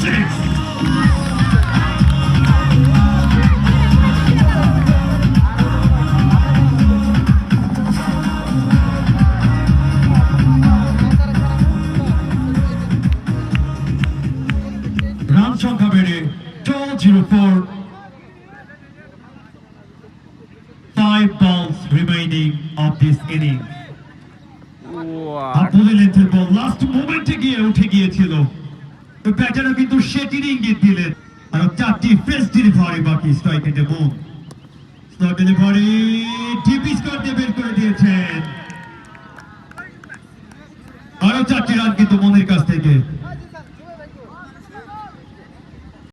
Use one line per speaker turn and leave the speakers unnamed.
six. Run সংখ্যা বেড়ে 12-04. 5 balls remaining of this inning. Abdul লেন্থের বল লাস্ট মোমেন্টে গিয়ে উঠে গিয়েছিল। ব্যাটারও কিন্তু সেটির ইঙ্গিত দিলেন। আর 4টি ফেস ডেলিভারি বাকি strike and move. Strike delivery deep score দিয়ে বের করে দিয়েছেন। আরো 4টি রান কিন্তু মনের কাছ থেকে।